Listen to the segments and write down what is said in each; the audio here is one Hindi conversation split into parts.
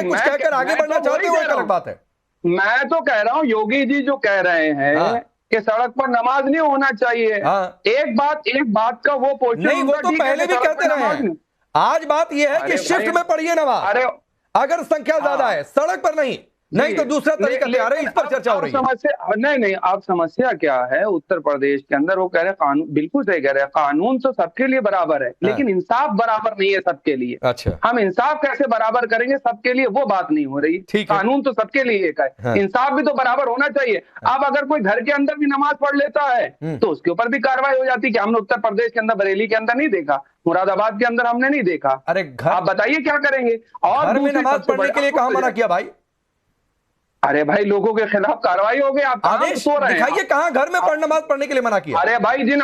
कुछ कहकर आगे बढ़ना चाहते हो, एक अलग बात है। मैं तो कह रहा हूँ योगी जी जो कह रहे हैं कि सड़क पर नमाज नहीं होना चाहिए, एक बात का वो पोर्शन नहीं, वो तो पहले भी कहते रहे हैं। आज बात ये है कि शिफ्ट में पढ़िए नमाज, अगर संख्या ज्यादा है, सड़क पर नहीं तो दूसरा तरीका तैयार है। इस पर चर्चा हो रही है। समस्या नहीं, आप समस्या क्या है उत्तर प्रदेश के अंदर, वो कह रहे हैं कानून, बिल्कुल सही कह रहे हैं, कानून तो सबके लिए बराबर है, लेकिन इंसाफ बराबर नहीं है सबके लिए। अच्छा, हम इंसाफ कैसे बराबर करेंगे सबके लिए, वो बात नहीं हो रही। कानून तो सबके लिए एक है, इंसाफ भी तो बराबर होना चाहिए। अब अगर कोई घर के अंदर भी नमाज पढ़ लेता है तो उसके ऊपर भी कार्रवाई हो जाती है। कि हमने उत्तर प्रदेश के अंदर, बरेली के अंदर नहीं देखा, मुरादाबाद के अंदर हमने नहीं देखा। अरे आप बताइए क्या करेंगे। और घर में नमाज पढ़ने के लिए कहां मना किया भाई? अरे भाई लोगों के खिलाफ कार्रवाई हो गई। आप आदेश सो रहे हैं, दिखाइए कहां घर में नमाज पढ़ने के लिए मना किया। अरे भाई जिन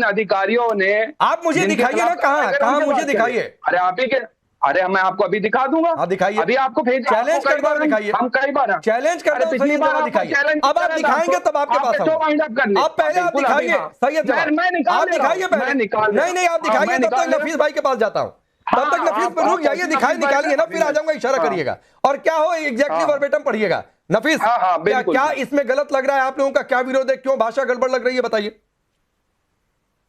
अधिकारियों ने, आप मुझे दिखाइए ना, कहां मुझे दिखाइए। अरे आप ही के, अरे मैं आपको अभी दिखा दूंगा। हाँ दिखाइए, अभी आपको चैलेंज करता हूं, दिखाइए। हम कई बार चैलेंज करता हूं, पिछली बार दिखाइए। अब आप दिखाएंगे तब आपके पास आऊंगा। आप पहले आप दिखाइए, सही है जवाब। आप दिखाइए पहले। नहीं आप दिखाइए, तब तक नफीस भाई के पास जाता हूं। तब तक नफीस पर रुक जाइए, निकालिए ना, फिर आ जाऊंगा, इशारा करिएगा और क्या हो एग्जैक्टली वर्बेटम पढ़िएगा। नफीस, क्या इसमें गलत लग रहा है? आप लोगों का क्या विरोध है? क्यों भाषा गड़बड़ लग रही है, बताइए।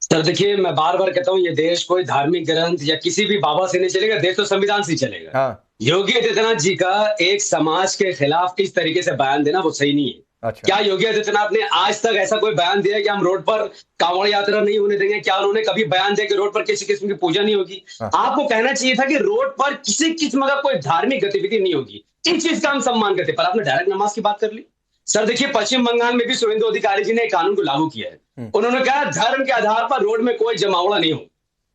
सर देखिए, मैं बार बार कहता हूँ, ये देश कोई धार्मिक ग्रंथ या किसी भी बाबा से नहीं चलेगा, देश तो संविधान से चलेगा। योगी आदित्यनाथ जी का एक समाज के खिलाफ इस तरीके से बयान देना वो सही नहीं है। अच्छा। क्या योगी आदित्यनाथ ने आज तक ऐसा कोई बयान दिया कि हम रोड पर कांवड़ यात्रा नहीं होने देंगे? क्या उन्होंने कभी बयान दिया कि रोड पर किसी किस्म की पूजा नहीं होगी? आपको कहना चाहिए था कि रोड पर किसी किस्म का कोई धार्मिक गतिविधि नहीं होगी, इस चीज का हम सम्मान करते, पर आपने डायरेक्ट नमाज की बात कर ली। सर देखिए, पश्चिम बंगाल में भी शुभेंदु अधिकारी जी ने एक कानून को लागू किया है। उन्होंने कहा धर्म के आधार पर रोड में कोई जमावड़ा नहीं हो।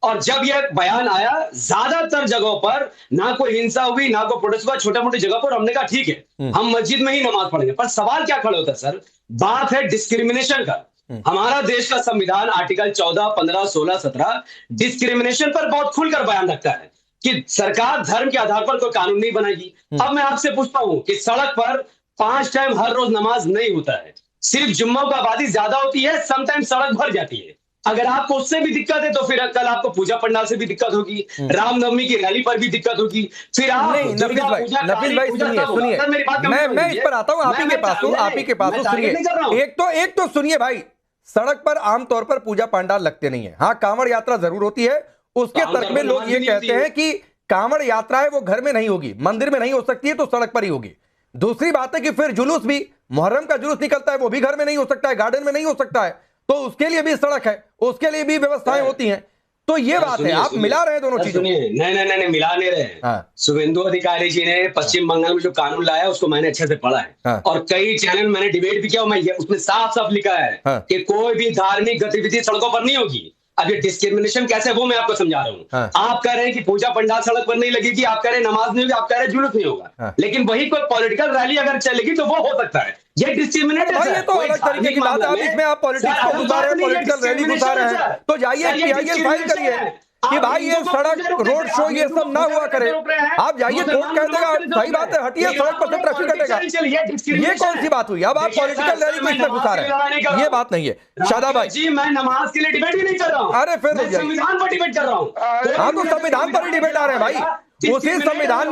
और जब यह बयान आया, ज्यादातर जगहों पर ना कोई हिंसा हुई, ना कोई प्रोटेस्ट हुआ, छोटे मोटे जगह पर हमने कहा ठीक है, हम मस्जिद में ही नमाज पढ़ेंगे। पर सवाल क्या खड़ा होता है सर? बात है डिस्क्रिमिनेशन का। हमारा देश का संविधान आर्टिकल 14, 15, 16, 17 डिस्क्रिमिनेशन पर बहुत खुलकर बयान रखता है कि सरकार धर्म के आधार पर कोई कानून नहीं बनाएगी। अब मैं आपसे पूछता हूं कि सड़क पर 5 टाइम हर रोज नमाज नहीं होता है, सिर्फ जुम्मा का आबादी ज्यादा होती है, समटाइम सड़क भर जाती है। अगर आपको उससे भी दिक्कत है तो फिर कल आपको पूजा पंडाल से भी दिक्कत होगी, रामनवमी की रैली पर भी दिक्कत होगी, फिर आप नफीस भाई सुनिए, मैं इस पर आता हूं, आप ही के पास हूं, आप ही के पास हूं। सुनिए, एक तो सुनिए भाई, सड़क पर आमतौर पर पूजा पंडाल लगते नहीं है। हाँ, कांवड़ यात्रा जरूर होती है। उसके तर्क में लोग ये कहते हैं कि कांवड़ यात्रा है वो घर में नहीं होगी, मंदिर में नहीं हो सकती है, तो सड़क पर ही होगी। दूसरी बात है कि फिर जुलूस भी, मुहर्रम का जुलूस निकलता है, वो भी घर में नहीं हो सकता है, गार्डन में नहीं हो सकता है, तो उसके लिए भी सड़क है, उसके लिए भी व्यवस्थाएं होती हैं। तो ये बात है, आप मिला रहे हैं दोनों चीजों। नहीं मिला नहीं रहे। शुभेंदु अधिकारी जी ने पश्चिम बंगाल में जो कानून लाया उसको मैंने अच्छे से पढ़ा है और कई चैनल मैंने डिबेट भी किया। मैं उसमें साफ साफ लिखा है कि कोई भी धार्मिक गतिविधि सड़कों पर नहीं होगी। अब ये डिस्क्रिमिनेशन कैसे है वो मैं आपको समझा रहा हूँ। आप कह रहे हैं कि पूजा पंडाल सड़क पर नहीं लगेगी, आप कह रहे हैं नमाज नहीं होगी, आप कह रहे हैं जुलूस नहीं होगा, लेकिन वही कोई पॉलिटिकल रैली अगर चलेगी तो वो हो सकता है। ये डिस्क्रिमिनेट है। ये तो अलग तरीके की बात है। आप इसमें आप पॉलिटिक्स को घुसा रहे हैं, पॉलिटिकल रैली घुसा रहे हैं, तो जाइए PIL फाइल करिए कि भाई ये सड़क रोड शो ये सब ना हुआ करे। आप जाइए, कोर्ट कह देगा सही बात है, हटिए, सड़क पर से ट्रैफिक हटेगा। ये कौन सी बात हुई? अब आप पॉलिटिकल रैली को इसमें घुसा रहे हैं, ये बात नहीं है। शादाब भाई जी, मैं नमाज के लिए डिबेट ही नहीं कर रहा हूं। अरे फिर संविधान पर डिबेट कर रहा हूं। हाँ, तो संविधान पर ही डिबेट आ रहे हैं भाई। उसी संविधान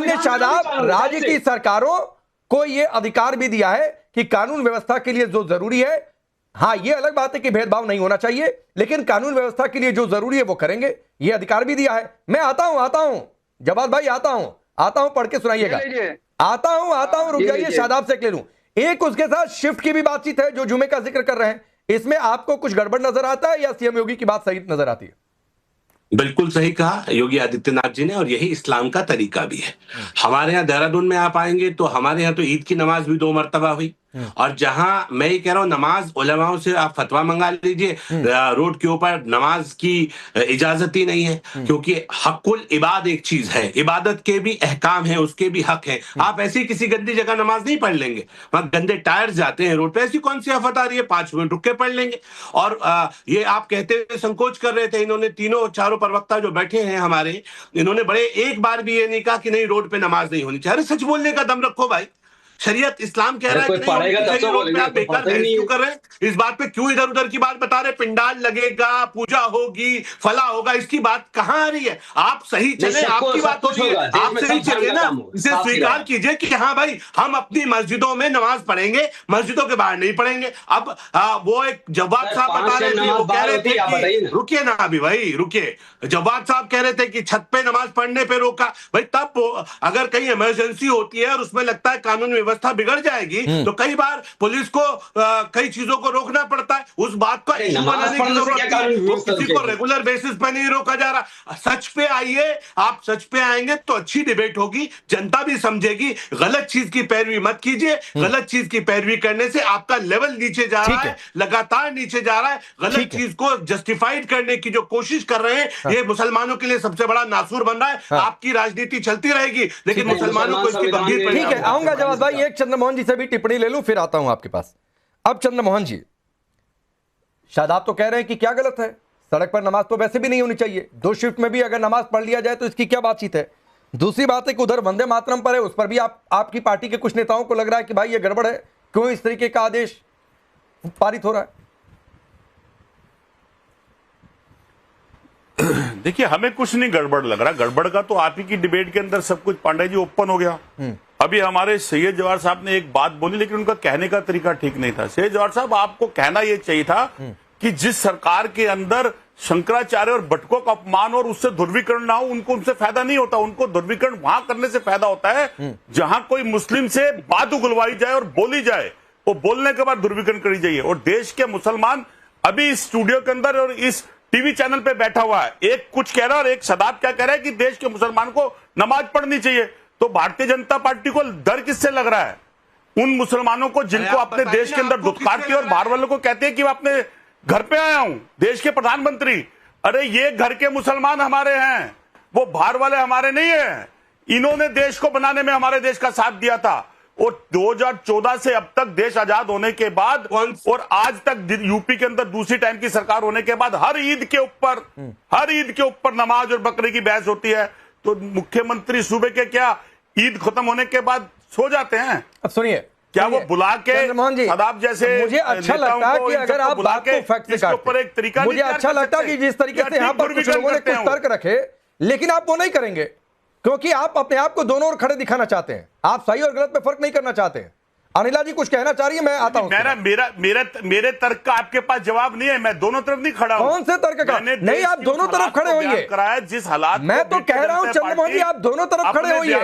ने शादाब राज्य की सरकारों को ये अधिकार भी दिया है कि कानून व्यवस्था के लिए जो जरूरी है, हाँ ये अलग बात है कि भेदभाव नहीं होना चाहिए, लेकिन कानून व्यवस्था के लिए जो जरूरी है वो करेंगे, ये अधिकार भी दिया है। मैं आता हूं जवाद भाई, आता हूं, पढ़ के सुनाइएगा। आता हूं, रुक जाइए, शादाब से ले लूं। एक उसके साथ शिफ्ट की भी बातचीत है जो जुमे का जिक्र कर रहे हैं, इसमें आपको कुछ गड़बड़ नजर आता है या सीएम योगी की बात सही नजर आती है? बिल्कुल सही कहा योगी आदित्यनाथ जी ने, और यही इस्लाम का तरीका भी है। हमारे यहाँ देहरादून में आप आएंगे तो हमारे यहाँ तो ईद की नमाज भी 2 मरतबा हुई, और जहां मैं ये कह रहा हूँ नमाज उलमाओं से आप फतवा मंगा लीजिए, रोड के ऊपर नमाज की इजाजत ही नहीं है, क्योंकि हकुल इबाद एक चीज है, इबादत के भी अहकाम है, उसके भी हक है। आप ऐसी किसी गंदी जगह नमाज नहीं पढ़ लेंगे, वहां गंदे टायर्स जाते हैं रोड पे, ऐसी कौन सी आफत आ रही है, 5 मिनट रुक के पढ़ लेंगे। और ये आप कहते हुए संकोच कर रहे थे, इन्होंने तीनों चारों प्रवक्ता जो बैठे हैं हमारे, इन्होंने बड़े एक बार भी ये नहीं कहा कि नहीं रोड पे नमाज नहीं होनी चाहिए। अरे सच बोलने का दम रखो भाई, शरीयत इस्लाम कह रहा है कि नहीं, आप बेकार बहस क्यों कर रहे हैं? इस बात पे क्यों इधर उधर की बात बता रहे? पिंडाल लगेगा, पूजा होगी, फला होगा, इसकी बात कहां आ रही है? आप सही चले, आपकी बात हो रही है, आप सही चले ना, इसे स्वीकार कीजिए कि हाँ भाई हम अपनी मस्जिदों में नमाज पढ़ेंगे, मस्जिदों के बाहर नहीं पढ़ेंगे। अब वो एक जवाब साहब बता रहे थे, वो कह रहे थे कि रुकिए ना अभी भाई, रुकिए। जवाब साहब कह रहे थे कि छत पे नमाज पढ़ने पे रोका। भाई तब अगर कहीं इमरजेंसी होती है और उसमें लगता है कानून व्यवस्था बिगड़ जाएगी तो कई बार पुलिस को कई चीजों को रोकना पड़ता है। उस बात को किसी को रेगुलर बेसिस पे नहीं रोका जा रहा। सच पे आइए, आप सच पे आएंगे तो अच्छी डिबेट होगी, जनता भी समझेगी। गलत चीज की पैरवी मत कीजिए, गलत चीज की पैरवी करने से आपका लेवल नीचे जा रहा है, लगातार नीचे जा रहा है। गलत चीज को जस्टिफाइड करने की जो कोशिश कर रहे हैं, ये मुसलमानों के लिए सबसे बड़ा नासूर बन रहा है। आपकी राजनीति चलती रहेगी लेकिन मुसलमानों को इसकी गंभीर। ठीक है, आऊंगा जवाब भाई, एक चंद्रमोहन जी से भी टिप्पणी ले लूं फिर आता हूं आपके पास। अब चंद्रमोहन जी, शायद आप तो कह रहे हैं कि क्या गलत है, सड़क पर नमाज तो वैसे भी नहीं होनी चाहिए, 2 शिफ्ट में भी अगर नमाज पढ़ लिया जाए तो इसकी क्या बातचीत है। दूसरी बात है कि उधर वंदे मातरम पर है, उस पर भी आपकी पार्टी के कुछ नेताओं को लग रहा है कि भाई ये गड़बड़ है, क्यों इस तरीके का आदेश पारित हो रहा है। देखिए, हमें कुछ नहीं गड़बड़ लग रहा। गड़बड़ का तो आप ही की डिबेट के अंदर सब कुछ पांडे जी ओपन हो गया। अभी हमारे सैयद जवाहर साहब ने एक बात बोली लेकिन उनका कहने का तरीका ठीक नहीं था। सैयद जवाहर साहब, आपको कहना यह चाहिए था कि जिस सरकार के अंदर शंकराचार्य और भट्टों का अपमान और उससे ध्रुवीकरण ना हो, उनको उनसे फायदा नहीं होता। उनको ध्रुवीकरण वहां करने से फायदा होता है जहां कोई मुस्लिम से बात उगलवाई जाए और बोली जाए, वो बोलने के बाद ध्रुवीकरण करी जाइए। और देश के मुसलमान अभी इस स्टूडियो के अंदर और इस टीवी चैनल पे बैठा हुआ है, एक कुछ कह रहा है और एक सदाब क्या कह रहा है कि देश के मुसलमान को नमाज पढ़नी चाहिए। तो भारतीय जनता पार्टी को डर किससे लग रहा है? उन मुसलमानों को जिनको अपने देश के अंदर दुत्कारती और बाहर वालों को कहते हैं कि मैं अपने घर पे आया हूं, देश के प्रधानमंत्री। अरे ये घर के मुसलमान हमारे हैं, वो बाहर वाले हमारे नहीं है। इन्होंने देश को बनाने में हमारे देश का साथ दिया था। और 2014 से अब तक देश आजाद होने के बाद और आज तक यूपी के अंदर दूसरी टाइम की सरकार होने के बाद हर ईद के ऊपर नमाज और बकरे की बहस होती है। तो मुख्यमंत्री सूबे के क्या ईद खत्म होने के बाद सो जाते हैं? अब सुनिए, क्या वो बुला के सदाब जैसे, मुझे अच्छा लगता है कि अगर आप बात को फैक्ट से काटते, मुझे अच्छा लगता है कि जिस तरीके से यहाँ पर कुछ लोगों ने कुछ तर्क रखे, लेकिन आप वो नहीं करेंगे क्योंकि आप अपने आप को दोनों ओर खड़े दिखाना चाहते हैं। आप सही और गलत में फर्क नहीं करना चाहते हैं। अनिला जी कुछ कहना चाह रही है, मैं आता हूं। मेरे तर्क का आपके पास जवाब नहीं है। मैं दोनों तरफ नहीं खड़ा हूं। कौन से तर्क का? नहीं, आप दोनों तरफ खड़े होइए। जिस हालात मैं तो कह रहा हूं चंद्रमोहन जी, आप दोनों तरफ खड़े होइए।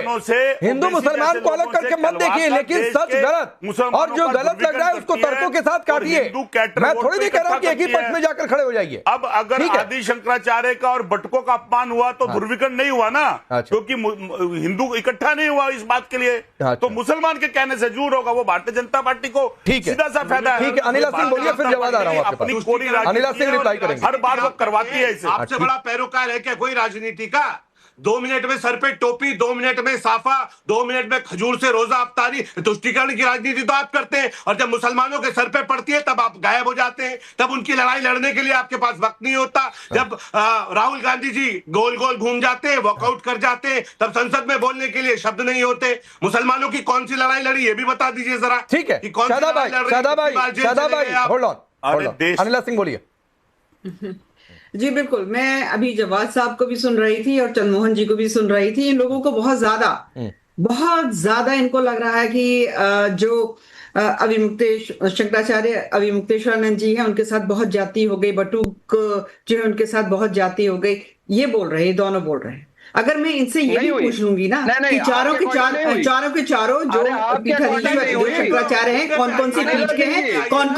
हिंदू मुसलमान को अलग करके मत देखिए, लेकिन सच गलत और जो गलत लग रहा है उसको तर्कों के साथ काटिए। मैं थोड़ी नहीं कह रहा हूं कि एक ही पक्ष में जाकर खड़े हो जाइए। अब अगर आदि शंकराचार्य का और भट्टों का अपमान हुआ तो ध्रुवीकरण नहीं हुआ ना, क्योंकि हिंदू इकट्ठा नहीं हुआ इस बात के लिए। तो मुसलमान के कहने से जरूर होगा, वो भारतीय जनता पार्टी को सीधा सा फायदा है। ठीक है, अनिला सिंह बोलिए, फिर जवाब आ रहा हूं आपके पास। अपनी कोरी अनिला सिंह रिप्लाई करेंगे। हर बार वो करवाती है इसे। आपसे बड़ा पैरोकार है क्या कोई राजनीति का? 2 मिनट में सर पे टोपी, 2 मिनट में साफा, 2 मिनट में खजूर से रोजा अफ्तारी, तुष्टीकरण की राजनीति तो आप करते हैं। और जब मुसलमानों के सर पे पड़ती है तब आप गायब हो जाते हैं, तब उनकी लड़ाई लड़ने के लिए आपके पास वक्त नहीं होता। जब राहुल गांधी जी गोल गोल घूम जाते हैं, वॉकआउट कर जाते हैं, तब संसद में बोलने के लिए शब्द नहीं होते। मुसलमानों की कौन सी लड़ाई लड़ी ये भी बता दीजिए जरा। ठीक है, अनिला सिंह बोलिए। जी बिल्कुल, मैं अभी जवाद साहब को भी सुन रही थी और चंद्रमोहन जी को भी सुन रही थी। इन लोगों को बहुत ज्यादा इनको लग रहा है कि जो शंकराचार्य अविमुक्तेश्वरानंद जी हैं उनके साथ बहुत जाति हो गई, बटुक जो है उनके साथ बहुत जाति हो गई, ये बोल रहे हैं, दोनों बोल रहे हैं। अगर मैं इनसे ये भी पूछ लूंगी ना कि चारों के चारों जो शंकराचार्य हैं कौन कौन सी पीठ के हैं, कौन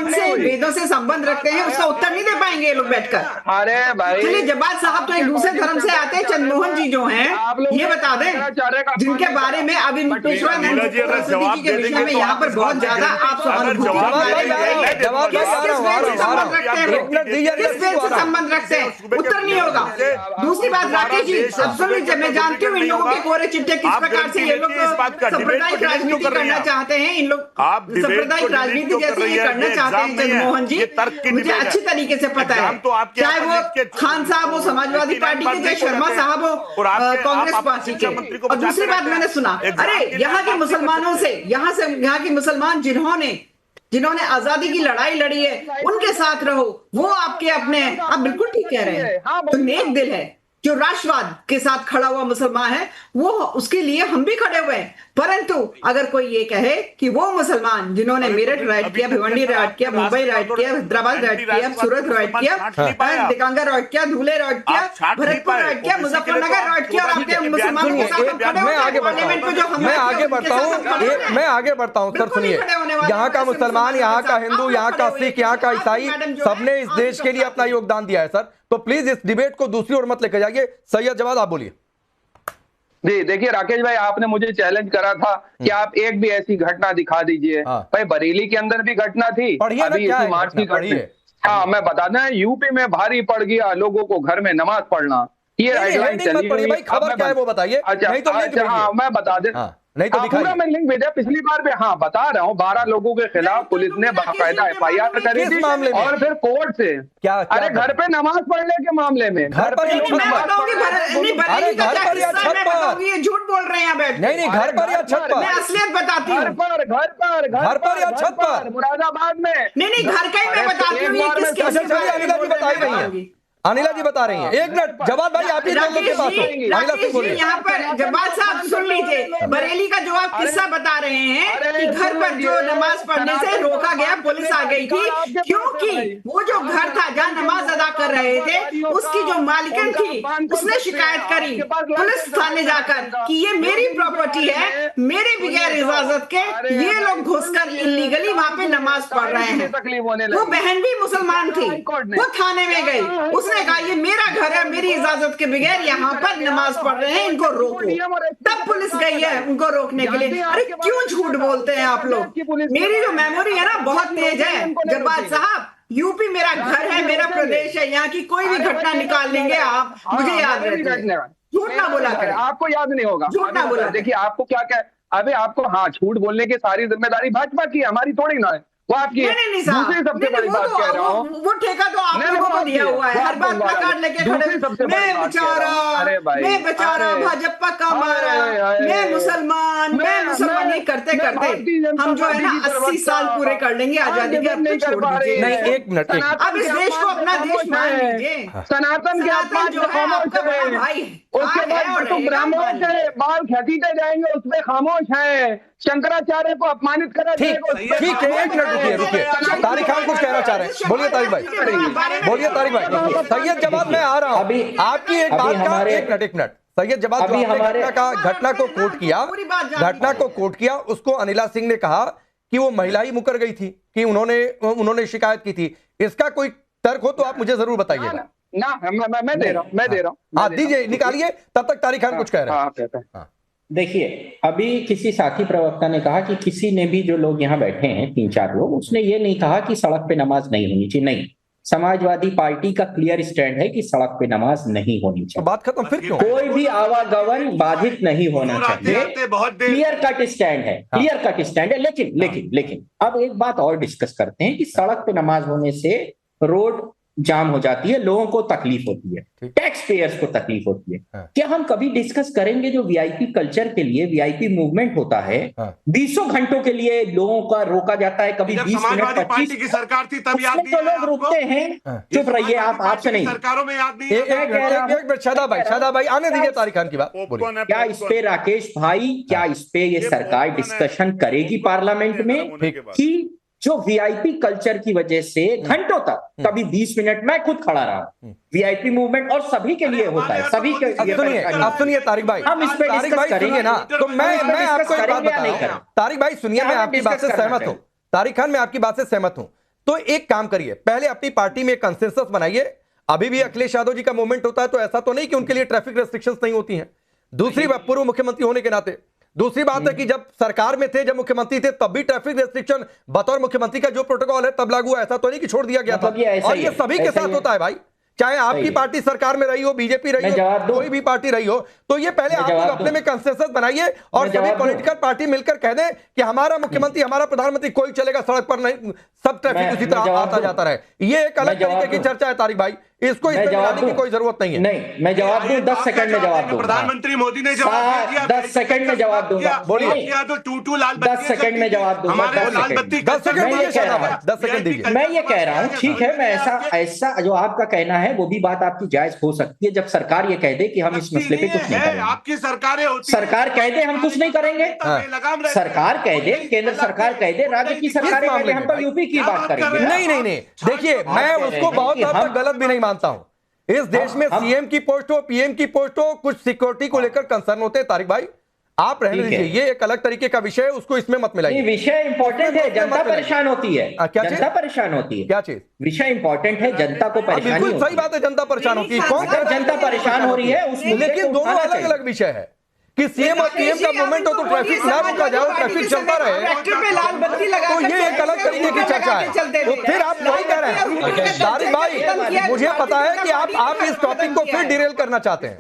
से वेदों से संबंध रखते हैं, उसका उत्तर नहीं दे पाएंगे ये लोग बैठकर। अरे भाई चलिए, जवाद साहब तो एक दूसरे धर्म से आते हैं। चंद्रमोहन जी जो हैं ये बता दें, जिनके बारे में अविमुक्तेश्वरानंद जी के विषय में यहाँ पर बहुत ज्यादा आप किस संबंध रखते हैं, उत्तर नहीं होगा। दूसरी बात, राकेश सुन लीजिए, मैं जानती हूँ इन लोगों के कोरे चिट्टे किस प्रकार से ये लोग सांप्रदायिक राजनीति करना चाहते हैं। इन लोग सांप्रदायिक राजनीति जैसे ये करना चाहते हैं जगमोहन जी, मुझे अच्छी तरीके से पता है। चाहे वो खान साहब हो समाजवादी पार्टी के, चाहे शर्मा साहब हो कांग्रेस पार्टी के। और दूसरी बात मैंने सुना, अरे यहाँ के मुसलमानों से, यहाँ के मुसलमान जिन्होंने आजादी की लड़ाई लड़ी है उनके साथ रहो, वो आपके अपने हैं। आप बिल्कुल ठीक कह रहे हैं। तो नेक दिल है, जो राष्ट्रवाद के साथ खड़ा हुआ मुसलमान है, वो उसके लिए हम भी खड़े हुए हैं। परंतु अगर कोई ये कहे कि वो मुसलमान जिन्होंने मेरठ राइट किया, भिवंडी राइट किया, मुंबई राइट किया, हैदराबाद राइट किया, सूरत राइट किया, दिकांगा राइट किया, धुले राइट किया, भरतपुर राइट किया, मुजफ्फरनगर राइट किया, और आपके मुसलमानों के साथ मैं आगे बढ़ता हूँ सर, सुनिए। यहाँ का मुसलमान, यहाँ का हिंदू, यहाँ का सिख, यहाँ का ईसाई, सबने इस देश के लिए अपना योगदान दिया है सर। तो प्लीज इस डिबेट को दूसरी ओर मत लेकर जाइए। सैयद जवाद, आप बोलिए। जी देखिए राकेश भाई, आपने मुझे चैलेंज करा था कि आप एक भी ऐसी घटना दिखा दीजिए। भाई बरेली के अंदर भी घटना थी, अभी इसी मार्च की घटना। हाँ, मैं बता दें, यूपी में भारी पड़ गया लोगों को घर में नमाज पढ़ना, ये हेडलाइन चली हुई। खबर क्या है वो बताइए। अच्छा, हाँ मैं बता दें, नहीं तो पूरा मैं लिंक भेजा पिछली बार भी। हाँ बता रहा हूँ, 12 लोगों के खिलाफ पुलिस ने बाकायदा FIR करी थी, और फिर कोर्ट से अरे घर पे नमाज पढ़ने के मामले में, घर पर झूठ बोल रहे हैं बैठ। नहीं, घर पर या छत पर, मैं असलियत बताती हूँ। घर पर या छत पर, मुरादाबाद में। नहीं, घर का ही मैं बताती हूँ। अनिला जी बता रही हैं, अनिला जी बता रही हैं। एक मिनट जवाद भाई, आप ही दोनों के पास हो। अनिला सिंह बोलिए। यहाँ पर जवाद साहब सुन लीजिए, बरेली का जो आप किस्सा बता रहे हैं कि घर पर जो नमाज पढ़ने से रोका गया, पुलिस आ गई थी, क्योंकि वो जो घर था जहाँ नमाज अदा कर रहे थे, उसकी जो मालिकन थी उसने शिकायत करी पुलिस थाने जाकर कि ये मेरी प्रॉपर्टी है, मेरे बगैर इजाजत के ये लोग घुसकर इलीगली वहाँ पे नमाज पढ़ रहे हैं। वो बहन भी मुसलमान थी, वो थाने में गई, उसने कहा ये मेरा घर है, मेरी इजाजत के बगैर यहाँ पर नमाज पढ़ रहे हैं, इनको रोको। तब पुलिस गई है उनको रोकने के लिए। अरे क्यों झूठ बोलते हैं आप लोग? मेरी जो मेमोरी है ना बहुत तेज है जवाद साहब। यूपी मेरा घर है, मेरा प्रदेश है, यहाँ की कोई भी घटना निकाल लेंगे आप, मुझे याद रहती है। झूठ ना बोला करें, आपको याद नहीं होगा। झूठ ना बोला। देखिए आपको क्या क्या, अबे आपको, हाँ झूठ बोलने की सारी जिम्मेदारी भाजपा की, हमारी थोड़ी ना है, वो आपकी दूसरी सबसे बड़ी बात कह रहा हूँ। वो ठेका तो आप लोगों को दिया हुआ है, हर बात प्लाकार्ड लेके खड़े। मैं बेचारा भाजपा का मारा, मैं मुसलमान ये करते करते हम जो है ना 80 साल पूरे कर लेंगे आजादी के। अब तो छोड़ दीजिए। नहीं, एक मिनट, अब इस देश को अपना देश मान लीजिए। सनातन के अपमान जो है भाई, उसके बाद तो ब्राह्मण है, बाल खींचते जाएंगे, उसमें खामोश है। शंकराचार्य को अपमानित करा। ठीक है, एक मिनट रुकिए। तारिक खान कुछ कहना चाह रहे हैं, बोलिए तारिक भाई, बोलिए तारिक भाई। सैयद जवाब मैं आ रहा हूँ, आपकी एक बात का एक मिनट सैयद जवाब, घटना को कोट किया, उसको अनिला सिंह ने कहा कि वो महिला ही मुकर गई थी, कि उन्होंने शिकायत की थी। इसका कोई तर्क हो तो आप मुझे जरूर बताइएगा। ना मैं दे रहा हूँ। हाँ दीजिए, निकालिए, तब तक तारिक खान कुछ कह रहे हैं। देखिए, अभी किसी साथी प्रवक्ता ने कहा कि किसी ने भी, जो लोग यहाँ बैठे हैं 3-4 लोग, उसने ये नहीं कहा कि सड़क पे नमाज नहीं होनी चाहिए। नहीं, समाजवादी पार्टी का क्लियर स्टैंड है कि सड़क पे नमाज नहीं होनी चाहिए। बात खत्म, फिर क्यों? कोई भी आवागमन बाधित नहीं होना चाहिए, क्लियर कट स्टैंड है, क्लियर कट स्टैंड है। लेकिन अब एक बात और डिस्कस करते हैं कि सड़क पे नमाज होने से रोड जाम हो जाती है, लोगों को तकलीफ होती है, टैक्स पेयर्स को तकलीफ होती है। क्या हम कभी डिस्कस करेंगे जो वीआईपी कल्चर के लिए वीआईपी मूवमेंट होता है, 20 घंटों के लिए लोगों का रोका जाता है, कभी 20 मिनट 25 की सरकार थी तब याद तो लोग रुकते हैं। चुप रहिए आप, आपसे नहीं, सरकारों में याद नहीं। एक शादा भाई आने दीजिए तारिक खान की बात। क्या इस पे राकेश भाई, क्या इस पे ये सरकार डिस्कशन करेगी पार्लियामेंट में कि जो वीआईपी कल्चर की वजह से घंटों तक, कभी 20 मिनट मैं खुद खड़ा रहा, वीआईपी मूवमेंट और सभी के लिए होता है, सभी के लिए। अब सुनिए तारिक भाई, हम इस पे डिस्कस करेंगे ना, तो मैं आपको एक बात बता रहा हूं। तारिक भाई सुनिए, मैं आपकी बात से सहमत हूं। तारिक खान, मैं आपकी बात से सहमत हूं। तो एक काम करिए, पहले अपनी पार्टी में कंसेंसस बनाइए। अभी भी अखिलेश यादव जी का मूवमेंट होता है, तो ऐसा तो नहीं कि उनके लिए ट्रैफिक रेस्ट्रिक्शंस नहीं होती हैं। दूसरी बात, पूर्व मुख्यमंत्री होने के नाते दूसरी बात है कि जब सरकार में थे, जब मुख्यमंत्री थे, तब भी ट्रैफिक रेस्ट्रिक्शन बतौर मुख्यमंत्री का जो प्रोटोकॉल है तब लागू हुआ। ऐसा तो नहीं कि छोड़ दिया गया था। और ये सभी के साथ होता है भाई, चाहे आपकी पार्टी सरकार में रही हो, बीजेपी रही हो, कोई भी पार्टी रही हो, तो ये पहले आप लोग अपने में कंसेंसस बनाइए और सभी पॉलिटिकल पार्टी मिलकर कह दें कि हमारा मुख्यमंत्री, हमारा प्रधानमंत्री, कोई चलेगा सड़क पर नहीं, सब ट्रैफिक उसी तरह आता जाता रहे। ये एक अलग तरीके की चर्चा है तारिक भाई, इसको इसमें मिलाने की कोई जरूरत नहीं है। नहीं, मैं जवाब दूं, 10 सेकंड में जवाब दूं। प्रधानमंत्री मोदी ने जवाब दिया, 10 सेकंड में जवाब दूंगा। बोलिए। तो टूटू लाल 10 सेकंड में जवाब दूंगा। 10 सेकंड दीजिए। मैं ये कह रहा हूँ, ठीक है, मैं ऐसा जो आपका कहना है वो भी बात आपकी जायज हो सकती है, जब सरकार ये कह दे कि हम इस मसले पे कुछ नहीं करेंगे। आपकी सरकारें होती, सरकार कह दे हम कुछ नहीं करेंगे, सरकार कह दे, केंद्र सरकार कह दे, राज्य की सरकारें कह दे हम तो यूपी की बात करेंगे। नहीं, देखिए मैं उसको बहुत हद तक गलत भी नहीं मानता हूं। इस देश में सीएम की पोस्ट हो, पीएम की पोस्ट हो, कुछ सिक्योरिटी को लेकर कंसर्न होते हैं तारिक भाई, आप रहने दीजिए, ये एक अलग तरीके का विषय है, उसको इसमें मत मिलाइए। विषय इंपॉर्टेंट है, जनता परेशान होती है। क्या जनता परेशान होती है? क्या चीज? विषय इंपॉर्टेंट है, जनता को परेशानी होती है। बिल्कुल सही बात है, जनता परेशान होती है। कौन जनता परेशान हो रही है उस, लेकिन दोनों अलग अलग विषय है कि सीएम और पीएम का मूवमेंट हो तो ट्रैफिक ना रुका जाओ, ट्रैफिक चलता रहे, तो ये एक अलग तरीके की चर्चा है। तो फिर आप वही कह रहे हैं तारिक भाई, मुझे पता है कि आप इस टॉपिक को फिर डिरेल करना चाहते हैं।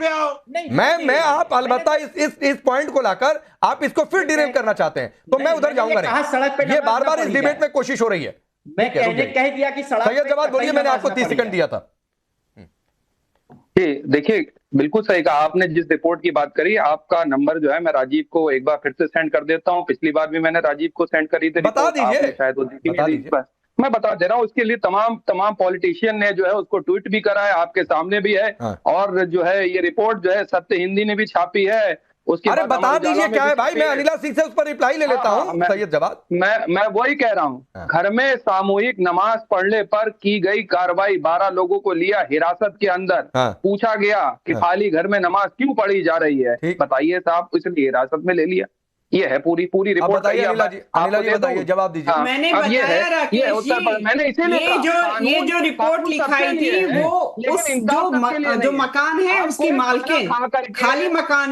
मैं आप अलबत्ता इस पॉइंट को लाकर आप इसको फिर डिरेल करना चाहते हैं, तो मैं उधर जाऊंगा नहीं। ये बार बार इस डिबेट में कोशिश हो रही है। मैं कह दिया कि सैयद जवाद बोलिए, मैंने आपको 30 सेकंड दिया था। देखिए बिल्कुल सही कहा आपने, जिस रिपोर्ट की बात करी, आपका नंबर जो है मैं राजीव को एक बार फिर से सेंड कर देता हूं। पिछली बार भी मैंने राजीव को सेंड करी थी, बता दीजिए, शायद वो मैं बता दे रहा हूँ। उसके लिए तमाम पॉलिटिशियन ने जो है उसको ट्वीट भी करा है, आपके सामने भी है। और जो है ये रिपोर्ट जो है सत्य हिंदी ने भी छापी है। अरे बता दीजिए क्या है भाई, मैं अनिला सिंह से उस पर रिप्लाई ले लेता हूं। सैयद जवाद, मैं वही कह रहा हूं। घर में सामूहिक नमाज पढ़ने पर की गई कार्रवाई, 12 लोगों को लिया हिरासत के अंदर। पूछा गया कि खाली घर में नमाज क्यों पढ़ी जा रही है, बताइए साहब, इसलिए हिरासत में ले लिया। ये है पूरी रिपोर्ट। बताइए अनिला जी बताइए, जवाब दीजिए। मैंने बताया राकेश जी, मैंने इसीलिए ये जो रिपोर्ट लिखाई थी वो उस जो मकान है उसकी मालकिन खाली मकान